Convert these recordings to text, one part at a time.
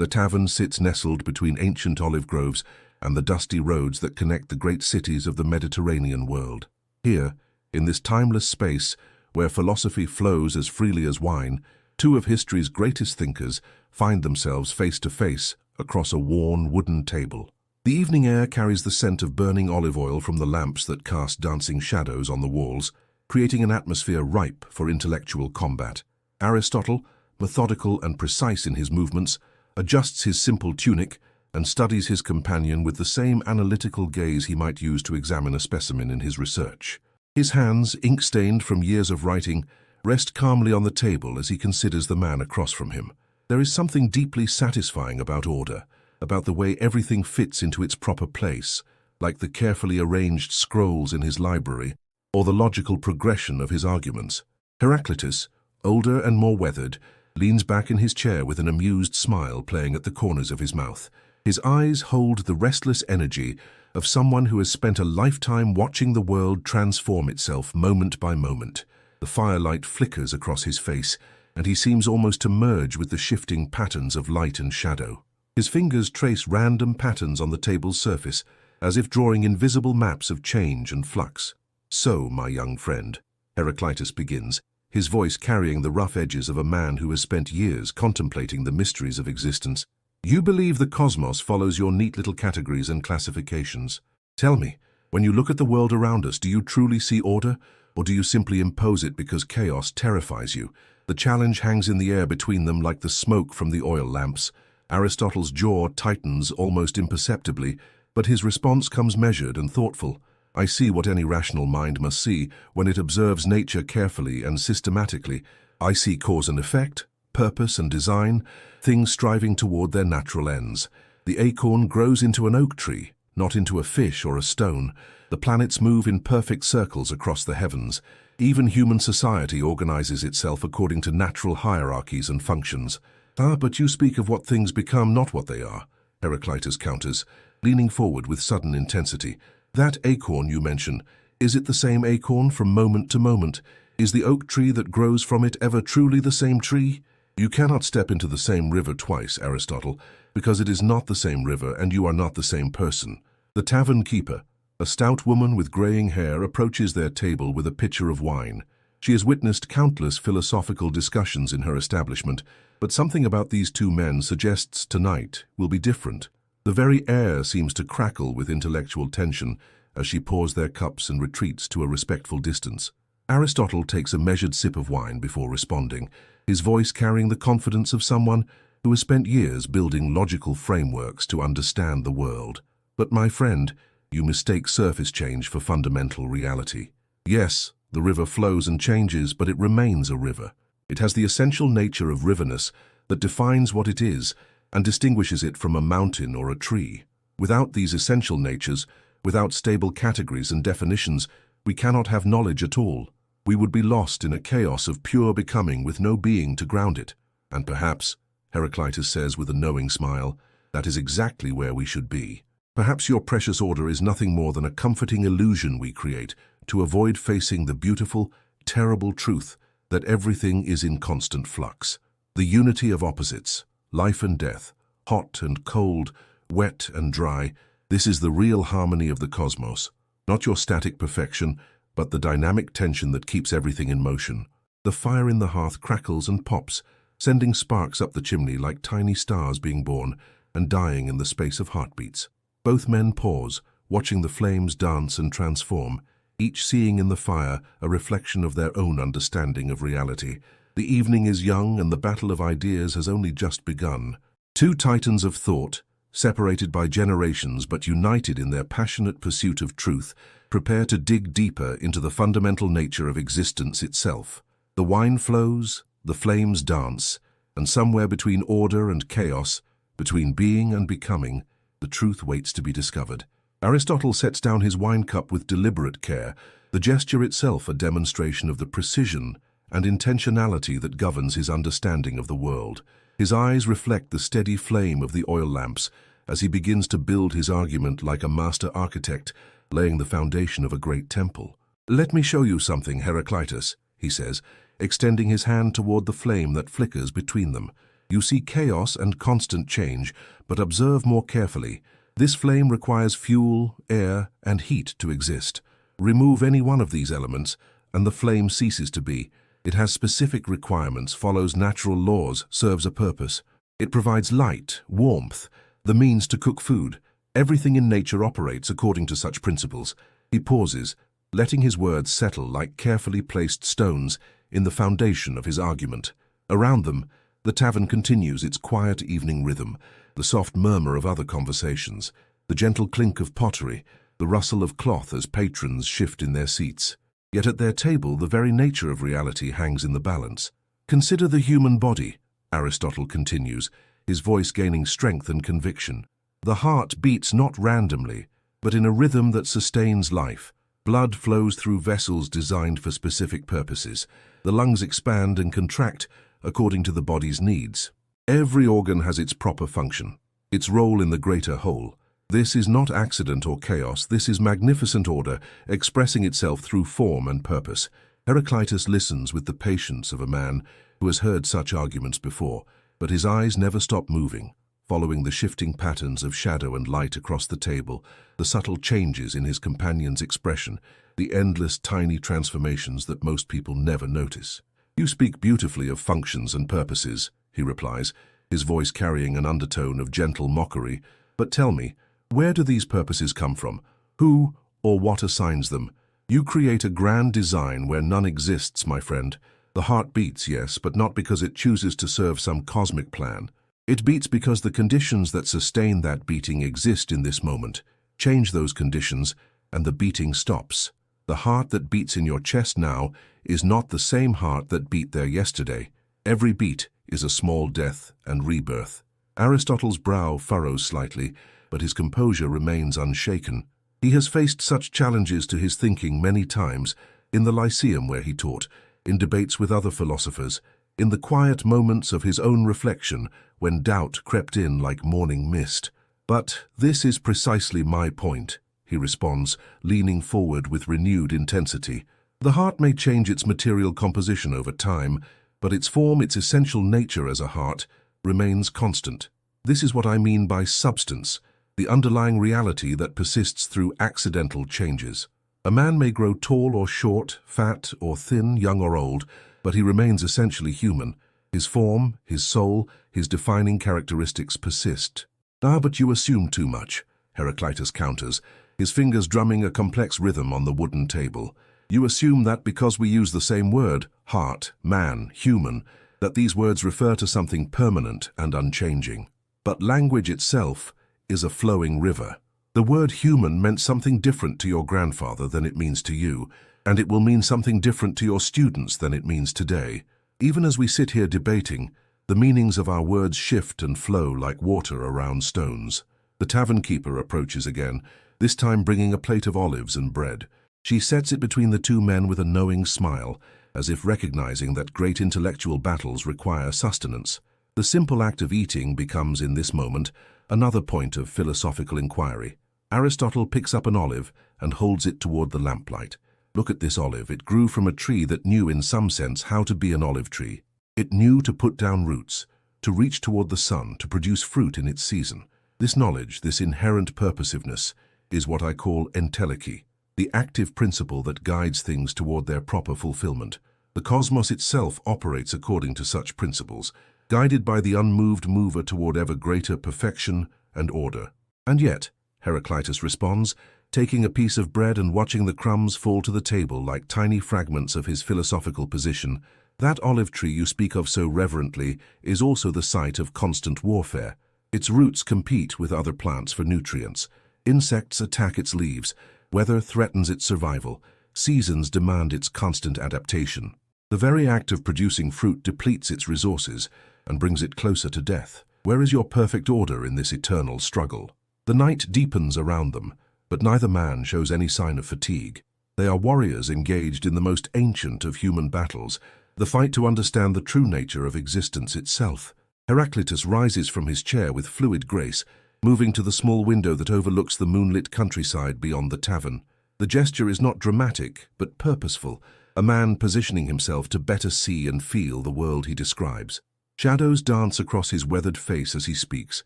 The tavern sits nestled between ancient olive groves and the dusty roads that connect the great cities of the Mediterranean world. Here, in this timeless space, where philosophy flows as freely as wine, two of history's greatest thinkers find themselves face to face across a worn wooden table. The evening air carries the scent of burning olive oil from the lamps that cast dancing shadows on the walls, creating an atmosphere ripe for intellectual combat. Aristotle, methodical and precise in his movements, adjusts his simple tunic and studies his companion with the same analytical gaze he might use to examine a specimen in his research. His hands, ink-stained from years of writing, rest calmly on the table as he considers the man across from him. There is something deeply satisfying about order, about the way everything fits into its proper place, like the carefully arranged scrolls in his library, or the logical progression of his arguments. Heraclitus, older and more weathered, leans back in his chair with an amused smile playing at the corners of his mouth. His eyes hold the restless energy of someone who has spent a lifetime watching the world transform itself moment by moment. The firelight flickers across his face, and he seems almost to merge with the shifting patterns of light and shadow. His fingers trace random patterns on the table's surface, as if drawing invisible maps of change and flux. "So, my young friend," Heraclitus begins, his voice carrying the rough edges of a man who has spent years contemplating the mysteries of existence. "You believe the cosmos follows your neat little categories and classifications. Tell me, when you look at the world around us, do you truly see order, or do you simply impose it because chaos terrifies you?" The challenge hangs in the air between them like the smoke from the oil lamps. Aristotle's jaw tightens almost imperceptibly, but his response comes measured and thoughtful. "I see what any rational mind must see when it observes nature carefully and systematically. I see cause and effect, purpose and design, things striving toward their natural ends. The acorn grows into an oak tree, not into a fish or a stone. The planets move in perfect circles across the heavens. Even human society organizes itself according to natural hierarchies and functions." "Ah, but you speak of what things become, not what they are," Heraclitus counters, leaning forward with sudden intensity. "That acorn you mention, is it the same acorn from moment to moment? Is the oak tree that grows from it ever truly the same tree? You cannot step into the same river twice, Aristotle, because it is not the same river and you are not the same person." The tavern keeper, a stout woman with graying hair, approaches their table with a pitcher of wine. She has witnessed countless philosophical discussions in her establishment, but something about these two men suggests tonight will be different. The very air seems to crackle with intellectual tension as she pours their cups and retreats to a respectful distance. Aristotle takes a measured sip of wine before responding, his voice carrying the confidence of someone who has spent years building logical frameworks to understand the world. "But my friend, you mistake surface change for fundamental reality. Yes, the river flows and changes, but it remains a river. It has the essential nature of riverness that defines what it is and distinguishes it from a mountain or a tree. Without these essential natures, without stable categories and definitions, we cannot have knowledge at all. We would be lost in a chaos of pure becoming with no being to ground it. And perhaps," Heraclitus says with a knowing smile, "that is exactly where we should be. Perhaps your precious order is nothing more than a comforting illusion we create to avoid facing the beautiful, terrible truth that everything is in constant flux. The unity of opposites, life and death, hot and cold, wet and dry, this is the real harmony of the cosmos, not your static perfection, but the dynamic tension that keeps everything in motion." The fire in the hearth crackles and pops, sending sparks up the chimney like tiny stars being born and dying in the space of heartbeats. Both men pause, watching the flames dance and transform, each seeing in the fire a reflection of their own understanding of reality. The evening is young and the battle of ideas has only just begun. Two titans of thought, separated by generations but united in their passionate pursuit of truth, prepare to dig deeper into the fundamental nature of existence itself. The wine flows, the flames dance, and somewhere between order and chaos, between being and becoming, the truth waits to be discovered. Aristotle sets down his wine cup with deliberate care, the gesture itself a demonstration of the precision and intentionality that governs his understanding of the world. His eyes reflect the steady flame of the oil lamps as he begins to build his argument like a master architect, laying the foundation of a great temple. "Let me show you something, Heraclitus," he says, extending his hand toward the flame that flickers between them. You see chaos and constant change, but observe more carefully. This flame requires fuel, air, and heat to exist. Remove any one of these elements, and the flame ceases to be. It has specific requirements, follows natural laws, serves a purpose. It provides light, warmth, the means to cook food. Everything in nature operates according to such principles. He pauses, letting his words settle like carefully placed stones in the foundation of his argument. Around them, the tavern continues its quiet evening rhythm, the soft murmur of other conversations, the gentle clink of pottery, the rustle of cloth as patrons shift in their seats. Yet at their table, the very nature of reality hangs in the balance. Consider the human body, Aristotle continues, his voice gaining strength and conviction. The heart beats not randomly, but in a rhythm that sustains life. Blood flows through vessels designed for specific purposes. The lungs expand and contract according to the body's needs. Every organ has its proper function, its role in the greater whole. This is not accident or chaos, this is magnificent order, expressing itself through form and purpose. Heraclitus listens with the patience of a man who has heard such arguments before, but his eyes never stop moving, following the shifting patterns of shadow and light across the table, the subtle changes in his companion's expression, the endless tiny transformations that most people never notice. "You speak beautifully of functions and purposes," he replies, his voice carrying an undertone of gentle mockery. "But tell me, where do these purposes come from? Who or what assigns them? You create a grand design where none exists, my friend. The heart beats, yes, but not because it chooses to serve some cosmic plan. It beats because the conditions that sustain that beating exist in this moment. Change those conditions, and the beating stops. The heart that beats in your chest now is not the same heart that beat there yesterday. Every beat is a small death and rebirth." Aristotle's brow furrows slightly, but his composure remains unshaken. He has faced such challenges to his thinking many times, in the Lyceum where he taught, in debates with other philosophers, in the quiet moments of his own reflection when doubt crept in like morning mist. "But this is precisely my point," he responds, leaning forward with renewed intensity. "The heart may change its material composition over time, but its form, its essential nature as a heart, remains constant. This is what I mean by substance, the underlying reality that persists through accidental changes. A man may grow tall or short, fat or thin, young or old, but he remains essentially human. His form, his soul, his defining characteristics persist." "But you assume too much," Heraclitus counters, his fingers drumming a complex rhythm on the wooden table. "You assume that because we use the same word, heart, man, human, that these words refer to something permanent and unchanging. But language itself is a flowing river. The word human meant something different to your grandfather than it means to you, and it will mean something different to your students than it means today. Even as we sit here debating, the meanings of our words shift and flow like water around stones." The tavern keeper approaches again, this time bringing a plate of olives and bread. She sets it between the two men with a knowing smile, as if recognizing that great intellectual battles require sustenance. The simple act of eating becomes, in this moment, another point of philosophical inquiry. Aristotle picks up an olive and holds it toward the lamplight. "Look at this olive. It grew from a tree that knew in some sense how to be an olive tree. It knew to put down roots, to reach toward the sun, to produce fruit in its season. This knowledge, this inherent purposiveness, is what I call entelechy, the active principle that guides things toward their proper fulfillment. The cosmos itself operates according to such principles, guided by the unmoved mover toward ever greater perfection and order." "And yet," Heraclitus responds, taking a piece of bread and watching the crumbs fall to the table like tiny fragments of his philosophical position, "that olive tree you speak of so reverently is also the site of constant warfare. Its roots compete with other plants for nutrients. Insects attack its leaves. Weather threatens its survival. Seasons demand its constant adaptation. The very act of producing fruit depletes its resources and brings it closer to death. Where is your perfect order in this eternal struggle?" The night deepens around them, but neither man shows any sign of fatigue. They are warriors engaged in the most ancient of human battles, the fight to understand the true nature of existence itself. Heraclitus rises from his chair with fluid grace, moving to the small window that overlooks the moonlit countryside beyond the tavern. The gesture is not dramatic, but purposeful, a man positioning himself to better see and feel the world he describes. Shadows dance across his weathered face as he speaks,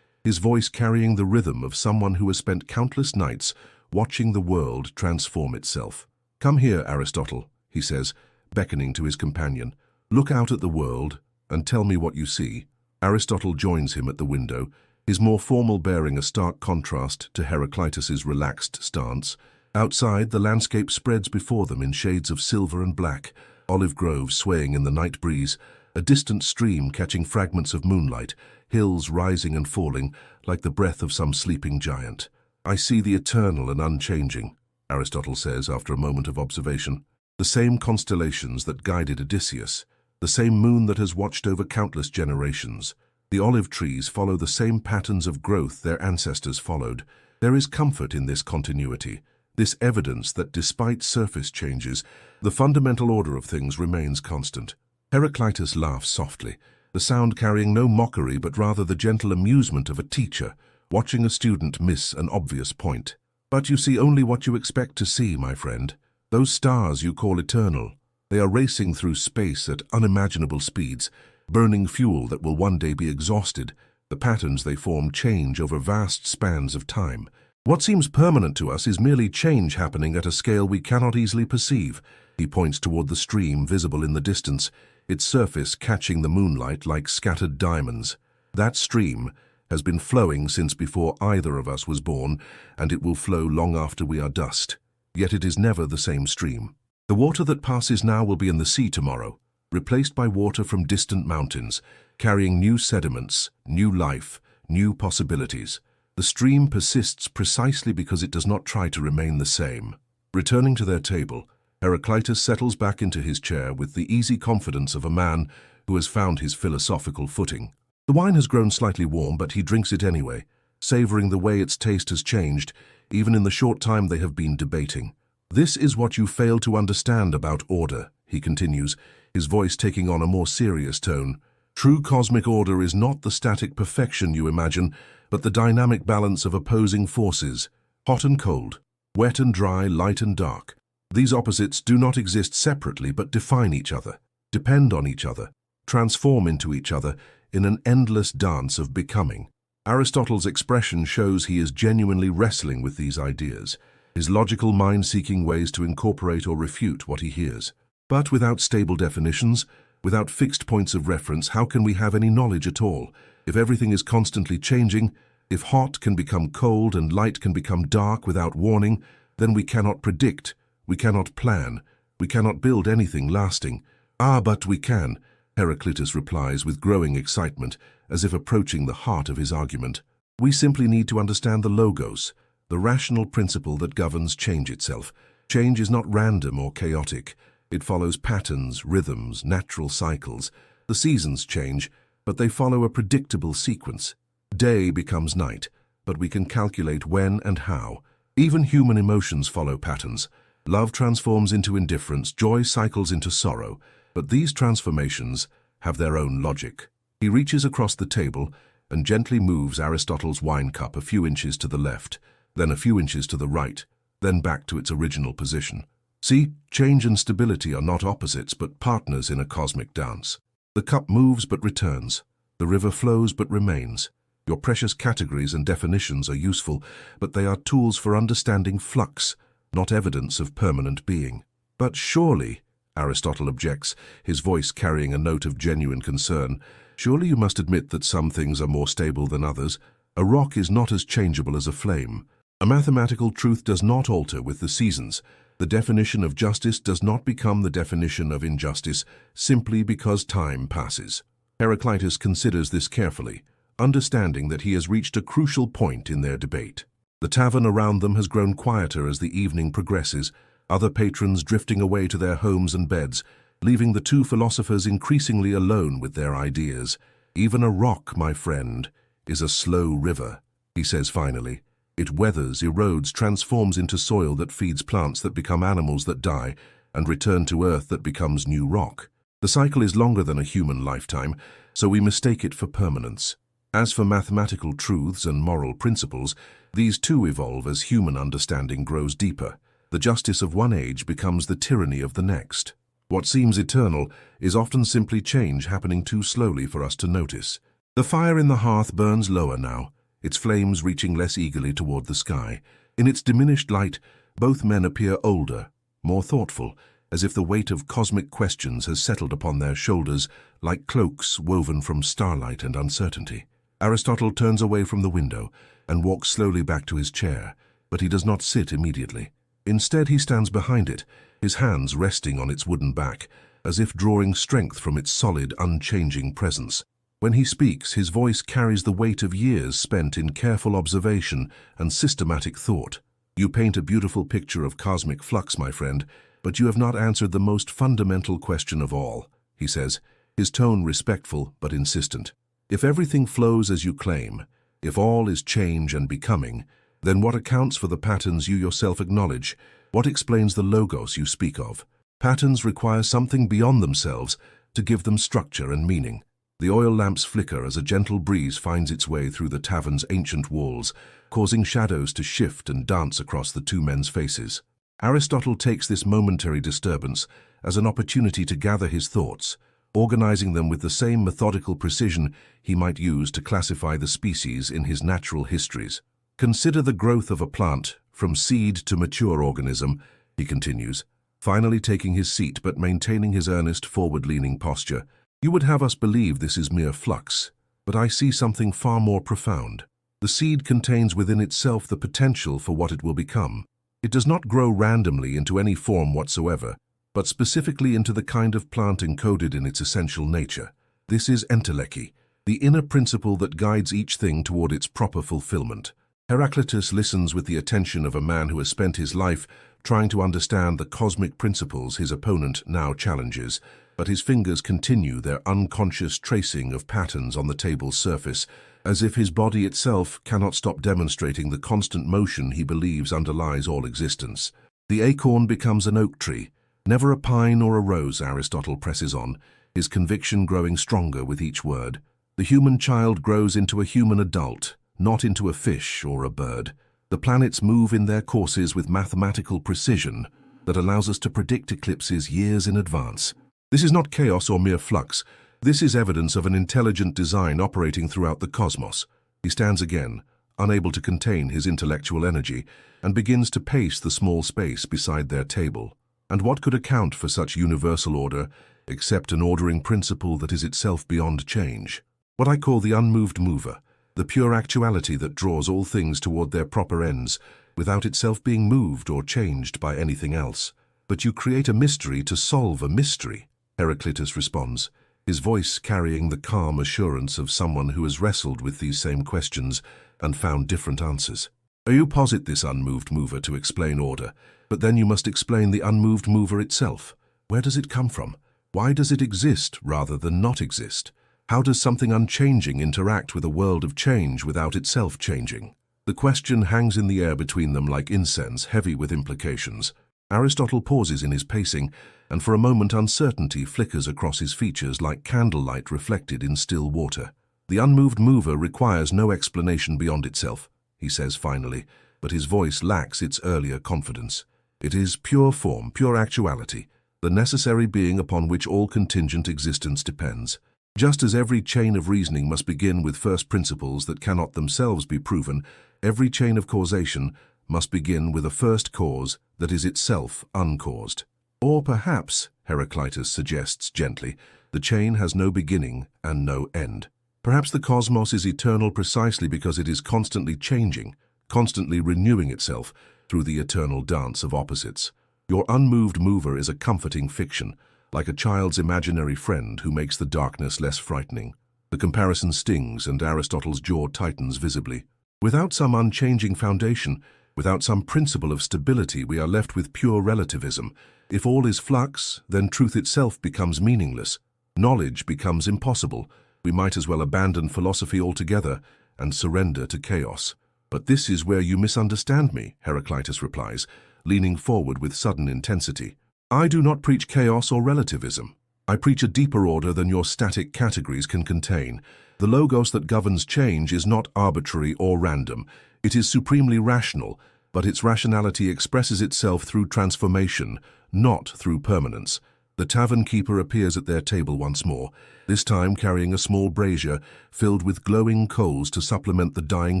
his voice carrying the rhythm of someone who has spent countless nights watching the world transform itself. "Come here, Aristotle," he says, beckoning to his companion. "Look out at the world and tell me what you see." Aristotle joins him at the window, his more formal bearing a stark contrast to Heraclitus's relaxed stance. Outside, the landscape spreads before them in shades of silver and black, olive groves swaying in the night breeze, a distant stream catching fragments of moonlight, hills rising and falling like the breath of some sleeping giant. "I see the eternal and unchanging," Aristotle says after a moment of observation. "The same constellations that guided Odysseus, the same moon that has watched over countless generations. The olive trees follow the same patterns of growth their ancestors followed. There is comfort in this continuity, this evidence that despite surface changes, the fundamental order of things remains constant." Heraclitus laughs softly, the sound carrying no mockery but rather the gentle amusement of a teacher watching a student miss an obvious point. "But you see only what you expect to see, my friend. Those stars you call eternal, they are racing through space at unimaginable speeds, burning fuel that will one day be exhausted. The patterns they form change over vast spans of time. What seems permanent to us is merely change happening at a scale we cannot easily perceive." He points toward the stream visible in the distance, its surface catching the moonlight like scattered diamonds. "That stream has been flowing since before either of us was born, and it will flow long after we are dust. Yet it is never the same stream. The water that passes now will be in the sea tomorrow, replaced by water from distant mountains, carrying new sediments, new life, new possibilities. The stream persists precisely because it does not try to remain the same." Returning to their table, Heraclitus settles back into his chair with the easy confidence of a man who has found his philosophical footing. The wine has grown slightly warm, but he drinks it anyway, savoring the way its taste has changed, even in the short time they have been debating. "This is what you fail to understand about order," he continues, his voice taking on a more serious tone. "True cosmic order is not the static perfection you imagine, but the dynamic balance of opposing forces, hot and cold, wet and dry, light and dark. These opposites do not exist separately but define each other, depend on each other, transform into each other in an endless dance of becoming." Aristotle's expression shows he is genuinely wrestling with these ideas, his logical mind seeking ways to incorporate or refute what he hears. But without stable definitions, without fixed points of reference, how can we have any knowledge at all? If everything is constantly changing, if hot can become cold and light can become dark without warning, then we cannot predict, we cannot plan, we cannot build anything lasting. "Ah, but we can," Heraclitus replies with growing excitement, as if approaching the heart of his argument. "We simply need to understand the logos, the rational principle that governs change itself. Change is not random or chaotic. It follows patterns, rhythms, natural cycles. The seasons change, but they follow a predictable sequence. Day becomes night, but we can calculate when and how. Even human emotions follow patterns. Love transforms into indifference, joy cycles into sorrow, but these transformations have their own logic." He reaches across the table and gently moves Aristotle's wine cup a few inches to the left, then a few inches to the right, then back to its original position. "See, change and stability are not opposites but partners in a cosmic dance. The cup moves but returns. The river flows but remains. Your precious categories and definitions are useful, but they are tools for understanding flux, not evidence of permanent being." "But surely," Aristotle objects, his voice carrying a note of genuine concern, "surely you must admit that some things are more stable than others. A rock is not as changeable as a flame. A mathematical truth does not alter with the seasons. The definition of justice does not become the definition of injustice simply because time passes." Heraclitus considers this carefully, understanding that he has reached a crucial point in their debate. The tavern around them has grown quieter as the evening progresses, other patrons drifting away to their homes and beds, leaving the two philosophers increasingly alone with their ideas. "Even a rock, my friend, is a slow river," he says finally. "It weathers, erodes, transforms into soil that feeds plants that become animals that die, and return to earth that becomes new rock. The cycle is longer than a human lifetime, so we mistake it for permanence. As for mathematical truths and moral principles, these too evolve as human understanding grows deeper. The justice of one age becomes the tyranny of the next. What seems eternal is often simply change happening too slowly for us to notice. The fire in the hearth burns lower now, its flames reaching less eagerly toward the sky. In its diminished light, both men appear older, more thoughtful, as if the weight of cosmic questions has settled upon their shoulders like cloaks woven from starlight and uncertainty. Aristotle turns away from the window and walks slowly back to his chair, but he does not sit immediately. Instead, he stands behind it, his hands resting on its wooden back, as if drawing strength from its solid, unchanging presence. When he speaks, his voice carries the weight of years spent in careful observation and systematic thought. You paint a beautiful picture of cosmic flux, my friend, but you have not answered the most fundamental question of all, he says, his tone respectful but insistent. If everything flows as you claim, if all is change and becoming, then what accounts for the patterns you yourself acknowledge? What explains the logos you speak of? Patterns require something beyond themselves to give them structure and meaning. The oil lamps flicker as a gentle breeze finds its way through the tavern's ancient walls, causing shadows to shift and dance across the two men's faces. Aristotle takes this momentary disturbance as an opportunity to gather his thoughts, organizing them with the same methodical precision he might use to classify the species in his natural histories. Consider the growth of a plant, from seed to mature organism, he continues, finally taking his seat but maintaining his earnest, forward-leaning posture. You would have us believe this is mere flux, but I see something far more profound. The seed contains within itself the potential for what it will become. It does not grow randomly into any form whatsoever, but specifically into the kind of plant encoded in its essential nature. This is entelechy, the inner principle that guides each thing toward its proper fulfillment. Heraclitus listens with the attention of a man who has spent his life trying to understand the cosmic principles his opponent now challenges, but his fingers continue their unconscious tracing of patterns on the table's surface, as if his body itself cannot stop demonstrating the constant motion he believes underlies all existence. The acorn becomes an oak tree, never a pine or a rose, Aristotle presses on, his conviction growing stronger with each word. The human child grows into a human adult, not into a fish or a bird. The planets move in their courses with mathematical precision that allows us to predict eclipses years in advance. This is not chaos or mere flux. This is evidence of an intelligent design operating throughout the cosmos. He stands again, unable to contain his intellectual energy, and begins to pace the small space beside their table. And what could account for such universal order, except an ordering principle that is itself beyond change? What I call the unmoved mover, the pure actuality that draws all things toward their proper ends, without itself being moved or changed by anything else. But you create a mystery to solve a mystery, Heraclitus responds, his voice carrying the calm assurance of someone who has wrestled with these same questions and found different answers. You posit this unmoved mover to explain order, but then you must explain the unmoved mover itself. Where does it come from? Why does it exist rather than not exist? How does something unchanging interact with a world of change without itself changing? The question hangs in the air between them like incense, heavy with implications. Aristotle pauses in his pacing, and for a moment uncertainty flickers across his features like candlelight reflected in still water. The unmoved mover requires no explanation beyond itself, he says finally, but his voice lacks its earlier confidence. It is pure form, pure actuality, the necessary being upon which all contingent existence depends. Just as every chain of reasoning must begin with first principles that cannot themselves be proven, every chain of causation must begin with a first cause that is itself uncaused. Or perhaps, Heraclitus suggests gently, the chain has no beginning and no end. Perhaps the cosmos is eternal precisely because it is constantly changing, constantly renewing itself through the eternal dance of opposites. Your unmoved mover is a comforting fiction, like a child's imaginary friend who makes the darkness less frightening. The comparison stings and Aristotle's jaw tightens visibly. Without some unchanging foundation, without some principle of stability, we are left with pure relativism. If all is flux, then truth itself becomes meaningless. Knowledge becomes impossible. We might as well abandon philosophy altogether and surrender to chaos. But this is where you misunderstand me, Heraclitus replies, leaning forward with sudden intensity. I do not preach chaos or relativism. I preach a deeper order than your static categories can contain. The logos that governs change is not arbitrary or random. It is supremely rational, but its rationality expresses itself through transformation, not through permanence. The tavern keeper appears at their table once more, this time carrying a small brazier filled with glowing coals to supplement the dying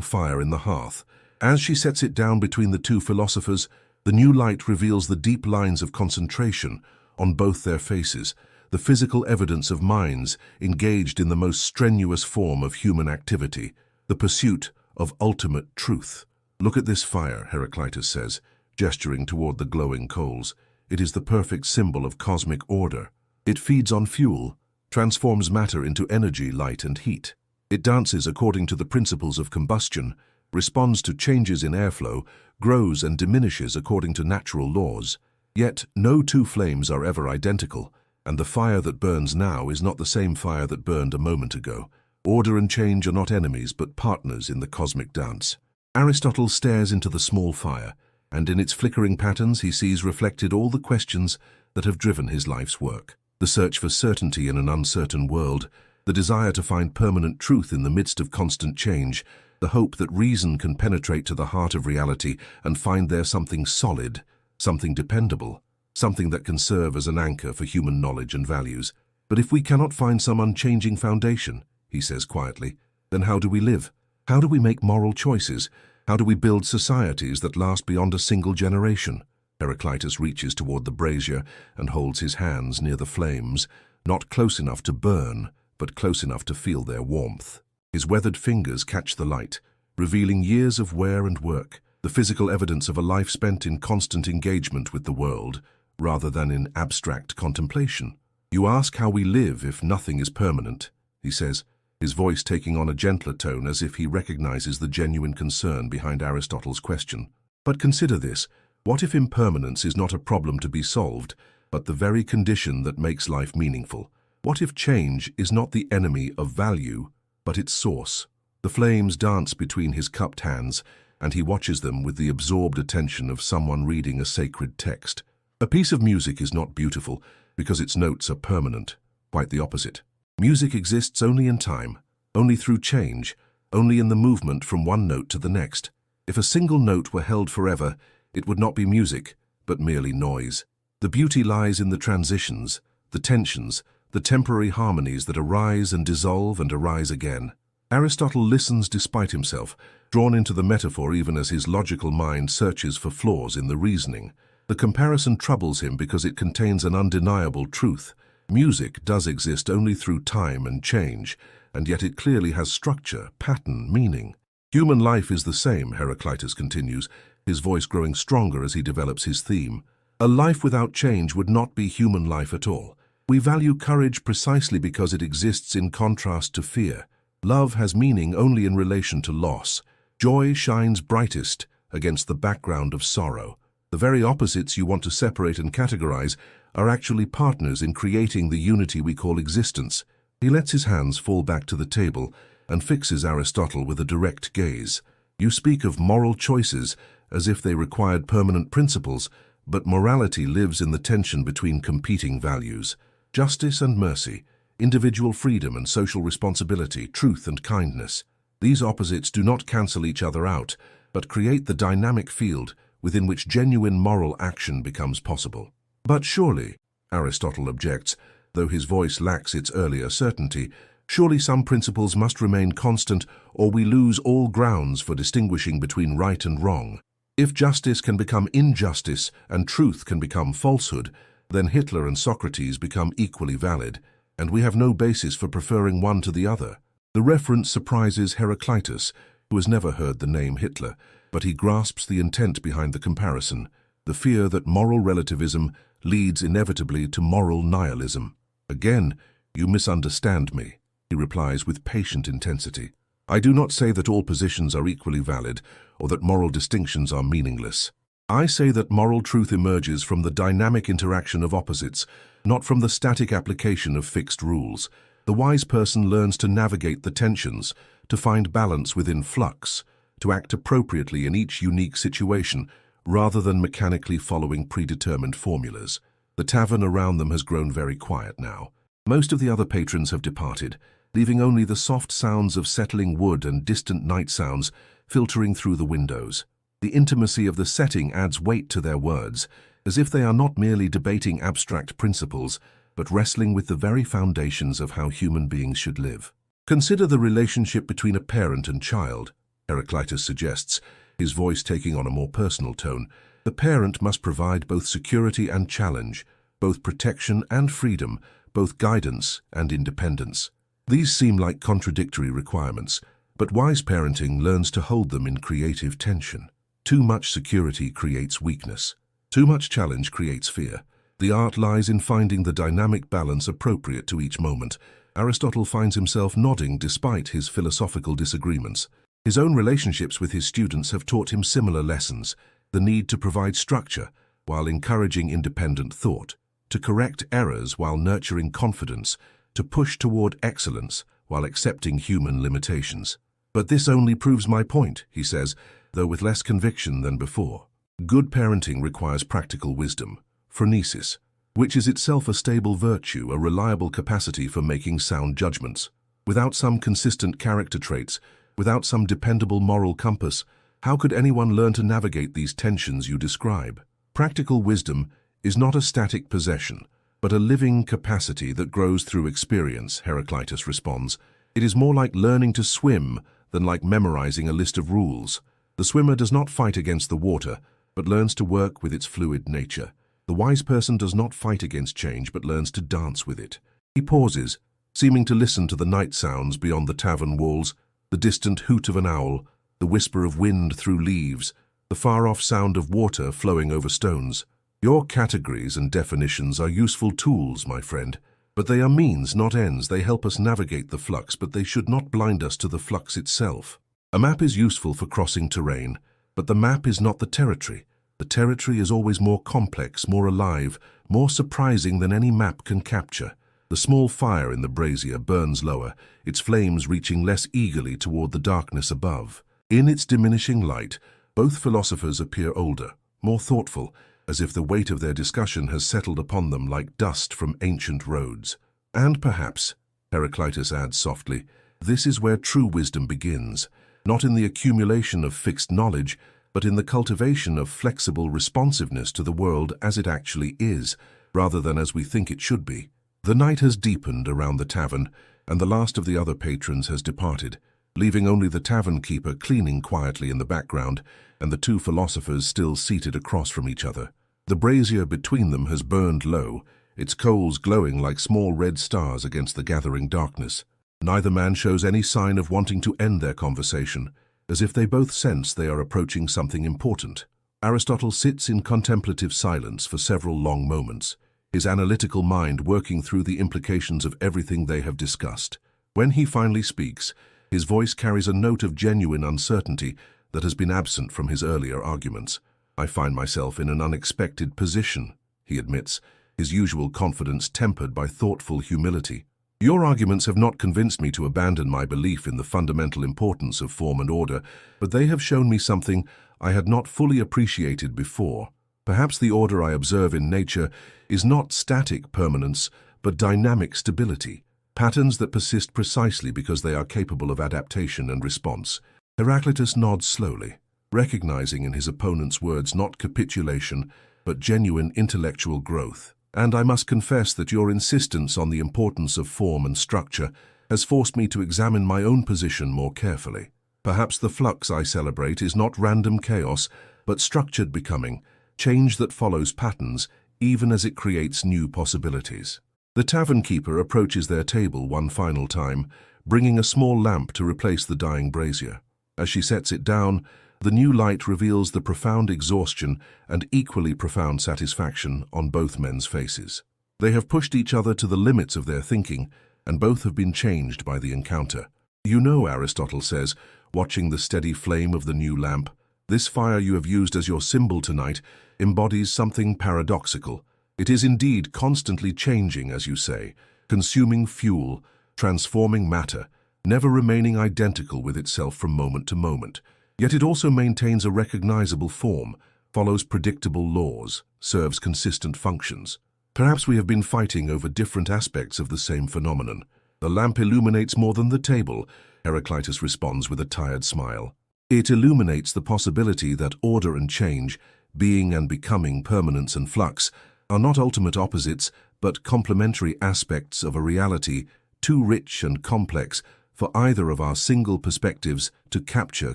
fire in the hearth. As she sets it down between the two philosophers, the new light reveals the deep lines of concentration on both their faces, the physical evidence of minds engaged in the most strenuous form of human activity, the pursuit of ultimate truth. "Look at this fire," Heraclitus says, gesturing toward the glowing coals. "It is the perfect symbol of cosmic order. It feeds on fuel, transforms matter into energy, light, and heat. It dances according to the principles of combustion, responds to changes in airflow, grows and diminishes according to natural laws. Yet no two flames are ever identical, and the fire that burns now is not the same fire that burned a moment ago. Order and change are not enemies but partners in the cosmic dance." Aristotle stares into the small fire, and in its flickering patterns he sees reflected all the questions that have driven his life's work. The search for certainty in an uncertain world, the desire to find permanent truth in the midst of constant change, the hope that reason can penetrate to the heart of reality and find there something solid, something dependable, something that can serve as an anchor for human knowledge and values. "But if we cannot find some unchanging foundation," he says quietly, "then how do we live? How do we make moral choices? How do we build societies that last beyond a single generation?" Heraclitus reaches toward the brazier and holds his hands near the flames, not close enough to burn, but close enough to feel their warmth. His weathered fingers catch the light, revealing years of wear and work, the physical evidence of a life spent in constant engagement with the world, rather than in abstract contemplation. "You ask how we live if nothing is permanent," he says, his voice taking on a gentler tone as if he recognizes the genuine concern behind Aristotle's question. "But consider this, what if impermanence is not a problem to be solved, but the very condition that makes life meaningful? What if change is not the enemy of value, but its source?" The flames dance between his cupped hands, and he watches them with the absorbed attention of someone reading a sacred text. A piece of music is not beautiful because its notes are permanent. Quite the opposite. Music exists only in time, only through change, only in the movement from one note to the next. If a single note were held forever, it would not be music, but merely noise. The beauty lies in the transitions, the tensions, the temporary harmonies that arise and dissolve and arise again. Aristotle listens despite himself, drawn into the metaphor even as his logical mind searches for flaws in the reasoning. The comparison troubles him because it contains an undeniable truth. Music does exist only through time and change, and yet it clearly has structure, pattern, meaning. "Human life is the same," Heraclitus continues, his voice growing stronger as he develops his theme. "A life without change would not be human life at all. We value courage precisely because it exists in contrast to fear. Love has meaning only in relation to loss. Joy shines brightest against the background of sorrow. The very opposites you want to separate and categorize are actually partners in creating the unity we call existence." He lets his hands fall back to the table and fixes Aristotle with a direct gaze. "You speak of moral choices as if they required permanent principles, but morality lives in the tension between competing values. Justice and mercy, individual freedom and social responsibility, truth and kindness. These opposites do not cancel each other out, but create the dynamic field within which genuine moral action becomes possible." "But surely," Aristotle objects, though his voice lacks its earlier certainty, "surely some principles must remain constant or we lose all grounds for distinguishing between right and wrong. If justice can become injustice and truth can become falsehood, then Hitler and Socrates become equally valid, and we have no basis for preferring one to the other." The reference surprises Heraclitus, who has never heard the name Hitler, but he grasps the intent behind the comparison, the fear that moral relativism leads inevitably to moral nihilism. "Again, you misunderstand me," he replies with patient intensity. "I do not say that all positions are equally valid or that moral distinctions are meaningless. I say that moral truth emerges from the dynamic interaction of opposites, not from the static application of fixed rules. The wise person learns to navigate the tensions, to find balance within flux, to act appropriately in each unique situation, rather than mechanically following predetermined formulas." The tavern around them has grown very quiet now. Most of the other patrons have departed, leaving only the soft sounds of settling wood and distant night sounds filtering through the windows. The intimacy of the setting adds weight to their words, as if they are not merely debating abstract principles, but wrestling with the very foundations of how human beings should live. Consider the relationship between a parent and child, Heraclitus suggests, his voice taking on a more personal tone. The parent must provide both security and challenge, both protection and freedom, both guidance and independence. These seem like contradictory requirements, but wise parenting learns to hold them in creative tension. Too much security creates weakness. Too much challenge creates fear. The art lies in finding the dynamic balance appropriate to each moment. Aristotle finds himself nodding despite his philosophical disagreements. His own relationships with his students have taught him similar lessons: the need to provide structure while encouraging independent thought, to correct errors while nurturing confidence, to push toward excellence while accepting human limitations. "But this only proves my point," he says, though with less conviction than before. Good parenting requires practical wisdom, phronesis, which is itself a stable virtue, a reliable capacity for making sound judgments. Without some consistent character traits, without some dependable moral compass, how could anyone learn to navigate these tensions you describe? Practical wisdom is not a static possession, but a living capacity that grows through experience, Heraclitus responds. It is more like learning to swim than like memorizing a list of rules. The swimmer does not fight against the water, but learns to work with its fluid nature. The wise person does not fight against change, but learns to dance with it. He pauses, seeming to listen to the night sounds beyond the tavern walls, the distant hoot of an owl, the whisper of wind through leaves, the far-off sound of water flowing over stones. Your categories and definitions are useful tools, my friend, but they are means, not ends. They help us navigate the flux, but they should not blind us to the flux itself. A map is useful for crossing terrain, but the map is not the territory. The territory is always more complex, more alive, more surprising than any map can capture. The small fire in the brazier burns lower, its flames reaching less eagerly toward the darkness above. In its diminishing light, both philosophers appear older, more thoughtful, as if the weight of their discussion has settled upon them like dust from ancient roads. And perhaps, Heraclitus adds softly, this is where true wisdom begins, not in the accumulation of fixed knowledge, but in the cultivation of flexible responsiveness to the world as it actually is, rather than as we think it should be. The night has deepened around the tavern, and the last of the other patrons has departed, leaving only the tavern keeper cleaning quietly in the background, and the two philosophers still seated across from each other. The brazier between them has burned low, its coals glowing like small red stars against the gathering darkness. Neither man shows any sign of wanting to end their conversation, as if they both sense they are approaching something important. Aristotle sits in contemplative silence for several long moments, his analytical mind working through the implications of everything they have discussed. When he finally speaks, his voice carries a note of genuine uncertainty that has been absent from his earlier arguments. "I find myself in an unexpected position," he admits, his usual confidence tempered by thoughtful humility. "Your arguments have not convinced me to abandon my belief in the fundamental importance of form and order, but they have shown me something I had not fully appreciated before. Perhaps the order I observe in nature is not static permanence, but dynamic stability, patterns that persist precisely because they are capable of adaptation and response." Heraclitus nods slowly, recognizing in his opponent's words not capitulation, but genuine intellectual growth. "And I must confess that your insistence on the importance of form and structure has forced me to examine my own position more carefully. Perhaps the flux I celebrate is not random chaos, but structured becoming, change that follows patterns, even as it creates new possibilities." The tavern keeper approaches their table one final time, bringing a small lamp to replace the dying brazier. As she sets it down, the new light reveals the profound exhaustion and equally profound satisfaction on both men's faces. They have pushed each other to the limits of their thinking, and both have been changed by the encounter. "You know," Aristotle says, watching the steady flame of the new lamp, "this fire you have used as your symbol tonight embodies something paradoxical. It is indeed constantly changing, as you say, consuming fuel, transforming matter, never remaining identical with itself from moment to moment. Yet it also maintains a recognizable form, follows predictable laws, serves consistent functions. Perhaps we have been fighting over different aspects of the same phenomenon. The lamp illuminates more than the table," Heraclitus responds with a tired smile. "It illuminates the possibility that order and change, being and becoming, permanence and flux, are not ultimate opposites, but complementary aspects of a reality too rich and complex for either of our single perspectives to capture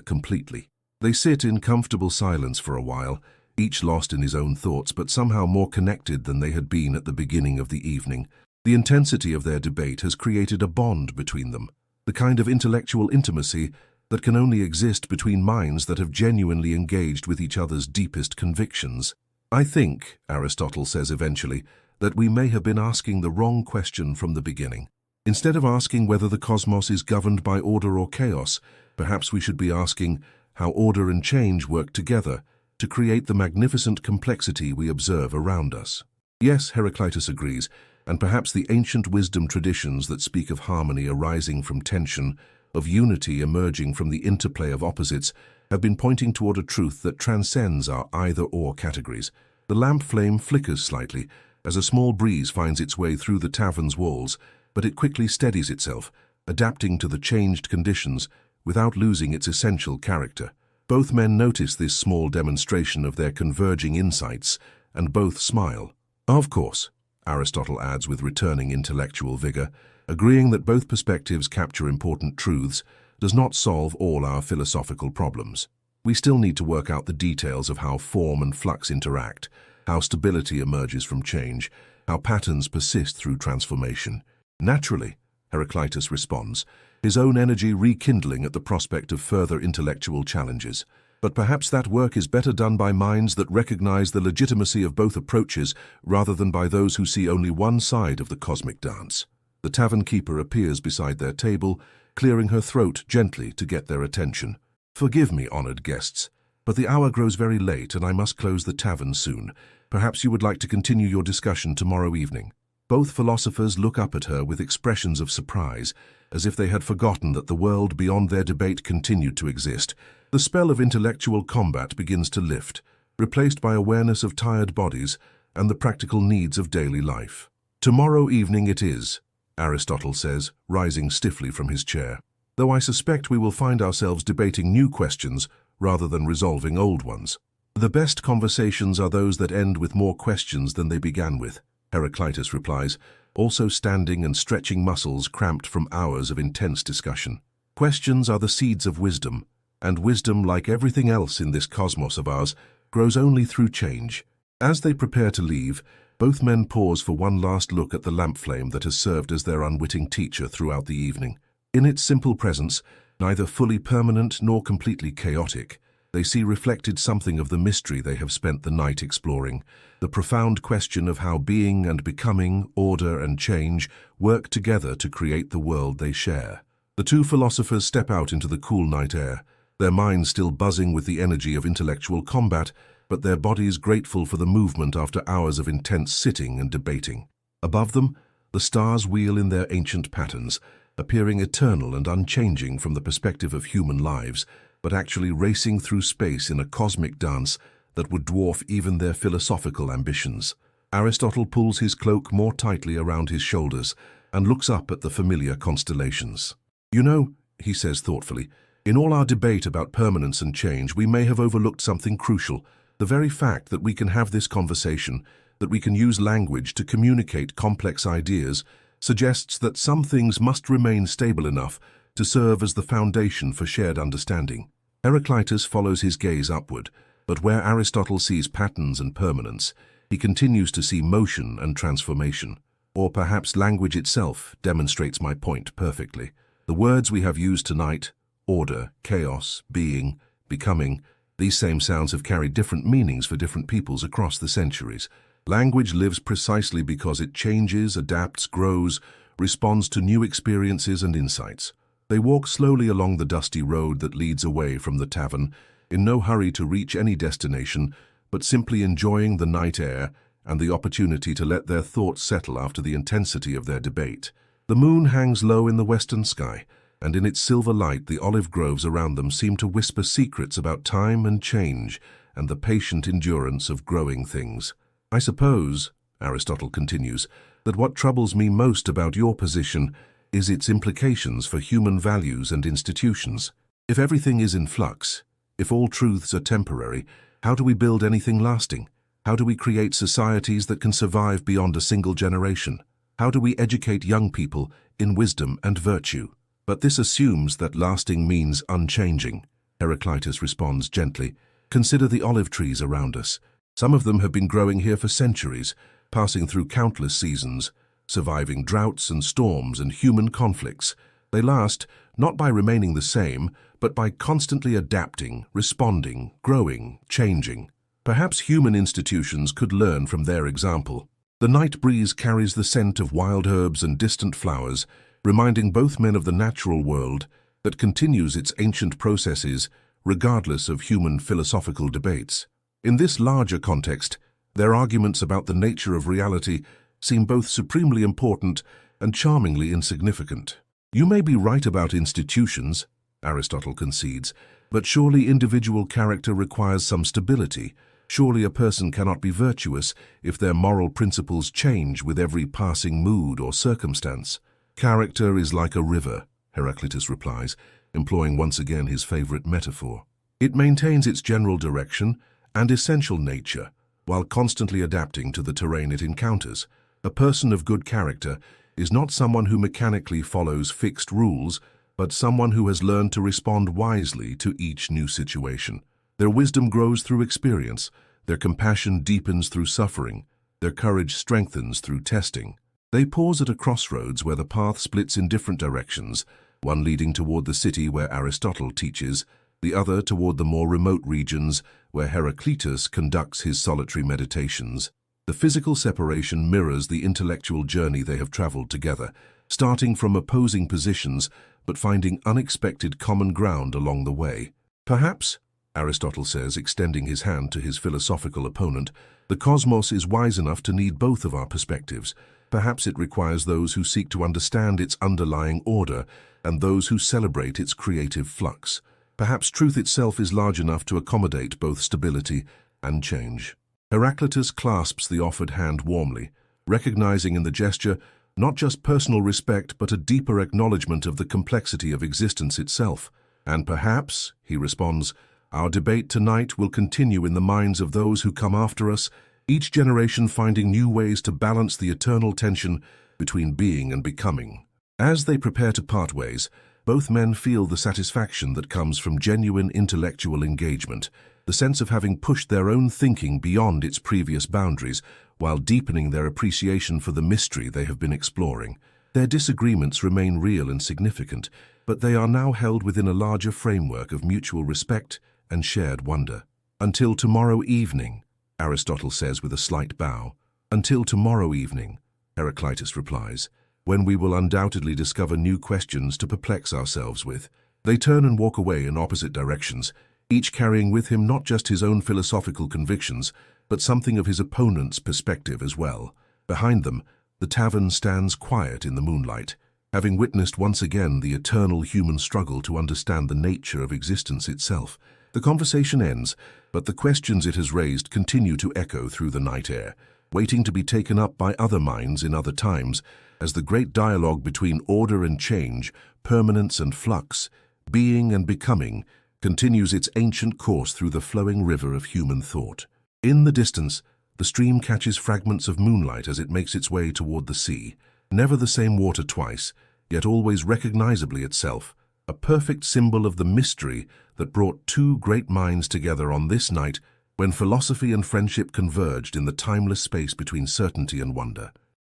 completely. They sit in comfortable silence for a while, each lost in his own thoughts, but somehow more connected than they had been at the beginning of the evening. The intensity of their debate has created a bond between them, the kind of intellectual intimacy that can only exist between minds that have genuinely engaged with each other's deepest convictions. "I think," Aristotle says eventually, "that we may have been asking the wrong question from the beginning. Instead of asking whether the cosmos is governed by order or chaos, perhaps we should be asking how order and change work together to create the magnificent complexity we observe around us." Yes, Heraclitus agrees, and perhaps the ancient wisdom traditions that speak of harmony arising from tension, of unity emerging from the interplay of opposites, have been pointing toward a truth that transcends our either-or categories. The lamp flame flickers slightly as a small breeze finds its way through the tavern's walls, but it quickly steadies itself, adapting to the changed conditions without losing its essential character. Both men notice this small demonstration of their converging insights, and both smile. "Of course," Aristotle adds with returning intellectual vigor, agreeing that both perspectives capture important truths does not solve all our philosophical problems. We still need to work out the details of how form and flux interact, how stability emerges from change, how patterns persist through transformation. "Naturally," Heraclitus responds, his own energy rekindling at the prospect of further intellectual challenges. "But perhaps that work is better done by minds that recognize the legitimacy of both approaches rather than by those who see only one side of the cosmic dance." The tavern keeper appears beside their table, clearing her throat gently to get their attention. "Forgive me, honored guests, but the hour grows very late and I must close the tavern soon. Perhaps you would like to continue your discussion tomorrow evening." Both philosophers look up at her with expressions of surprise, as if they had forgotten that the world beyond their debate continued to exist. The spell of intellectual combat begins to lift, replaced by awareness of tired bodies and the practical needs of daily life. "Tomorrow evening it is," Aristotle says, rising stiffly from his chair. "Though I suspect we will find ourselves debating new questions rather than resolving old ones. The best conversations are those that end with more questions than they began with," Heraclitus replies, also standing and stretching muscles cramped from hours of intense discussion. "Questions are the seeds of wisdom, and wisdom, like everything else in this cosmos of ours, grows only through change." As they prepare to leave, both men pause for one last look at the lamp flame that has served as their unwitting teacher throughout the evening. In its simple presence, neither fully permanent nor completely chaotic, they see reflected something of the mystery they have spent the night exploring, the profound question of how being and becoming, order and change, work together to create the world they share. The two philosophers step out into the cool night air, their minds still buzzing with the energy of intellectual combat, but their bodies grateful for the movement after hours of intense sitting and debating. Above them, the stars wheel in their ancient patterns, appearing eternal and unchanging from the perspective of human lives, but actually racing through space in a cosmic dance that would dwarf even their philosophical ambitions. Aristotle pulls his cloak more tightly around his shoulders and looks up at the familiar constellations. "You know," he says thoughtfully, "in all our debate about permanence and change, we may have overlooked something crucial. The very fact that we can have this conversation, that we can use language to communicate complex ideas, suggests that some things must remain stable enough to serve as the foundation for shared understanding." Heraclitus follows his gaze upward, but where Aristotle sees patterns and permanence, he continues to see motion and transformation. Or perhaps language itself demonstrates my point perfectly. The words we have used tonight, order, chaos, being, becoming, these same sounds have carried different meanings for different peoples across the centuries. Language lives precisely because it changes, adapts, grows, responds to new experiences and insights. They walk slowly along the dusty road that leads away from the tavern, in no hurry to reach any destination, but simply enjoying the night air and the opportunity to let their thoughts settle after the intensity of their debate. The moon hangs low in the western sky, and in its silver light the olive groves around them seem to whisper secrets about time and change and the patient endurance of growing things. "I suppose," Aristotle continues, "that what troubles me most about your position is its implications for human values and institutions. If everything is in flux, if all truths are temporary, How do we build anything lasting? How do we create societies that can survive beyond a single generation? How do we educate young people in wisdom and virtue? But this assumes that lasting means unchanging. Heraclitus responds gently. Consider the olive trees around us. Some of them have been growing here for centuries, passing through countless seasons, surviving droughts and storms and human conflicts. They last not by remaining the same, but by constantly adapting, responding, growing, changing. Perhaps human institutions could learn from their example. The night breeze carries the scent of wild herbs and distant flowers, reminding both men of the natural world that continues its ancient processes regardless of human philosophical debates. In this larger context, their arguments about the nature of reality seem both supremely important and charmingly insignificant. You may be right about institutions, Aristotle concedes, but surely individual character requires some stability. Surely a person cannot be virtuous if their moral principles change with every passing mood or circumstance. Character is like a river, Heraclitus replies, employing once again his favorite metaphor. It maintains its general direction and essential nature, while constantly adapting to the terrain it encounters. A person of good character is not someone who mechanically follows fixed rules, but someone who has learned to respond wisely to each new situation. Their wisdom grows through experience, their compassion deepens through suffering, their courage strengthens through testing. They pause at a crossroads where the path splits in different directions, one leading toward the city where Aristotle teaches, the other toward the more remote regions where Heraclitus conducts his solitary meditations. The physical separation mirrors the intellectual journey they have traveled together, starting from opposing positions but finding unexpected common ground along the way. Perhaps, Aristotle says, extending his hand to his philosophical opponent, the cosmos is wise enough to need both of our perspectives. Perhaps it requires those who seek to understand its underlying order and those who celebrate its creative flux. Perhaps truth itself is large enough to accommodate both stability and change. Heraclitus clasps the offered hand warmly, recognizing in the gesture not just personal respect but a deeper acknowledgement of the complexity of existence itself. And perhaps, he responds, our debate tonight will continue in the minds of those who come after us, each generation finding new ways to balance the eternal tension between being and becoming. As they prepare to part ways, both men feel the satisfaction that comes from genuine intellectual engagement, the sense of having pushed their own thinking beyond its previous boundaries while deepening their appreciation for the mystery they have been exploring. Their disagreements remain real and significant, but they are now held within a larger framework of mutual respect and shared wonder. Until tomorrow evening, Aristotle says with a slight bow. Until tomorrow evening, Heraclitus replies, when we will undoubtedly discover new questions to perplex ourselves with. They turn and walk away in opposite directions, each carrying with him not just his own philosophical convictions, but something of his opponent's perspective as well. Behind them, the tavern stands quiet in the moonlight, having witnessed once again the eternal human struggle to understand the nature of existence itself. The conversation ends, but the questions it has raised continue to echo through the night air, waiting to be taken up by other minds in other times, as the great dialogue between order and change, permanence and flux, being and becoming, continues its ancient course through the flowing river of human thought. In the distance, the stream catches fragments of moonlight as it makes its way toward the sea, never the same water twice, yet always recognizably itself, a perfect symbol of the mystery that brought two great minds together on this night when philosophy and friendship converged in the timeless space between certainty and wonder.